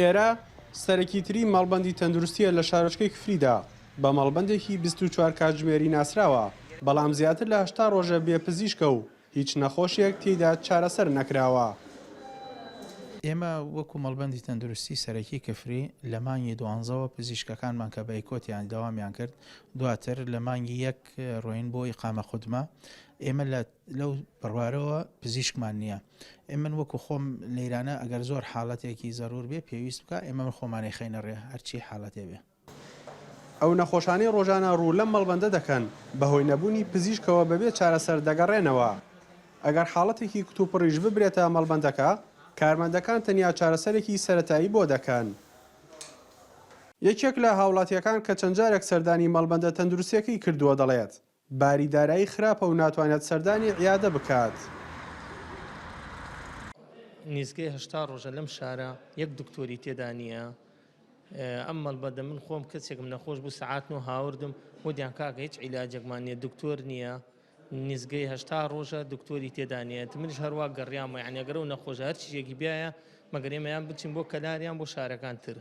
ئێرە سەرەکیتری ماڵبەندی تەندروستیە لە شارۆچکەی کفریدا بە ماڵبەندێکی 24 کاتژمێری ناسراوە، بەڵام زیاتر لە 80 ڕۆژە بێپزیشکە و هیچ نەخۆشیەک تێیدا چارەسەر نەکراوە. ئێمە وەکو مەڵبەندی تەندروستی سەرەکی کفری لە مانگی 12ەوە پزیشکەکانمان کە بەیکۆتیان داوامیان کرد، دواتر لە مانگی 1 ڕۆین بۆ ئیقامە خودمە ئێمە لەو بڕوارەوە پزیشکمان نییە. ئێمە وەکو خۆم لەیرانە ئەگەر زۆر حاڵەتێکی زەرور بێ پێویست بکە ئێمە خۆمانەی خەینە ڕێ هەرچی حاڵەتێ بێ. ئەو نەخۆشانەی ڕۆژانە ڕوو لەم مەڵبەندە دەکەن بەهۆی نەبوونی پزیشکەوە بەبێ چارەسەر دەگەڕێنەوە. ئەگەر حاڵەتێکی کتوپڕیش ببرێتە مەڵبەندەکە، کارمەندەکان تەنیا چارەسەرێکی سەرەتایی بۆ دەکەن. یەکێک لە هاوڵاتیەکان کە چەند جارێک سەردانی مەڵبەندە تەندروستیەکەی کردووە دەڵێت باریدارایی خراپە و ناتوانێت سەردانی عیادە بکات. نیزگەی 80 ڕۆژە لەم شارە یەک دکتۆری تێدا نییە. ئەم مەڵبەندە من خۆم کەسێکم نەخۆش بوو سەعات 9 هاوردم وتیان کاکە هیچ عیلاجێکمان نییە، دکتۆر نییە، نیزگەی 80 ڕۆژە دکتۆری تێدا نییە. منیش هەروە گەڕیامە، یعنی ئەگەر و نەخۆشە هەر چیزێکی بیایە مەگەر ئێمەیان بچین بۆ کەلاریان بۆ شارەکان تر.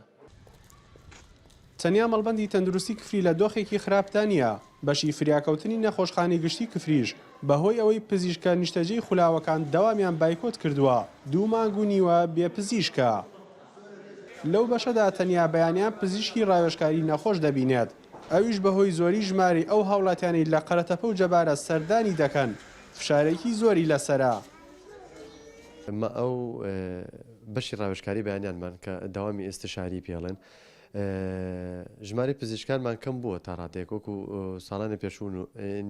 تەنیا مەڵبەندی تەندروستی کفری لە دۆخێکی خراپدا نییە، بەشی فریاکەوتنی نەخۆشخانەی گشتی کفریش بەهۆی ئەوەی پزیشکە نیشتەجێی خولاوەکان دەوامیان بایکۆت کردووە، 2 مانگ و نیوە بێ پزیشکە. لەو بەشەدا تەنیا بەیانیان پزیشکی ڕاوێژکاری نەخۆش دەبینێت، ئەویش بەهۆی زۆری ژماری ئەو هاوڵاتیانی لە قەرەتەپە و جەبارە سەردانی دەکەن، فشارێکی زۆری لەسەرە. ئەمە ئەو بەشی ڕاوێژکاری بەیانیانمان کە داوامی ئێستشاری پێڵێن ژماری پزیشکانمان کەم بووە تا ڕادێک وەکو ساڵانی پێشوون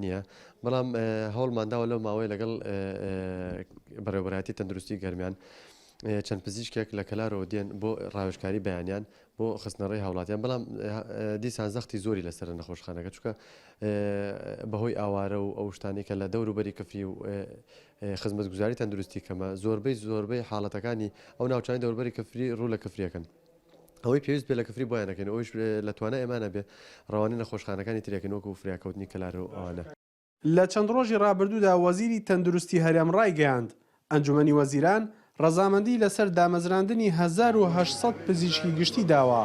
نییە، بەڵام هەوڵمانداوە لەو ماوەی لەگەڵ بەڕێوەبەرایەتی تەندروستی گەرمیان چەند پزیشکێک لە کەلارەوە دێن بۆ ڕاوێژکاری بەیانیان بۆ خستنەڕێی هاوڵاتیان، بەڵام دیسان زەختی زۆری لەسەر نەخۆشخانەکە چونکە بەهۆی ئاوارە و ئەو شتانی کە لە دەوروبەری کفری و خزمەتگوزاری تەندروستی کەمە زۆربەی حاڵەتەکانی ئەو ناوچانی دەوروبەری کفری ڕوو لە کفریەکەن. ئەوەی پێویست بێ لە کفری بۆیان نەکەین، ئەوش لە توانە ئێمانە بێ ڕەوانی نەخۆشخانەکانی ترێکن وەکو فریاکەوتنی کەلار و ئەوانە. لە چەند ڕۆژی ڕابردوودا وەزیری تەندروستی هەرێم ڕایگەیاند ئەنجومەنی وەزیران ڕەزامەندی لەسەر دامەزراندنی 1800 پزیشکی گشتی داوە.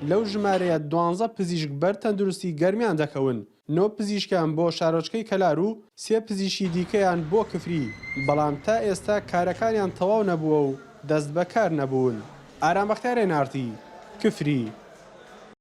لەو ژمارەیە 12 پزیشک بەر تەندروستی گەرمیان دەکەون، 9 پزیشکیان بۆ شارۆچکەی کەلار و 3 پزیشکی دیکەیان بۆ کفری، بەڵام تا ئێستا کارەکانیان تەواو نەبووە و دەست بەکار نەبوون. ئارام بەختیارێ نارتی، کفری.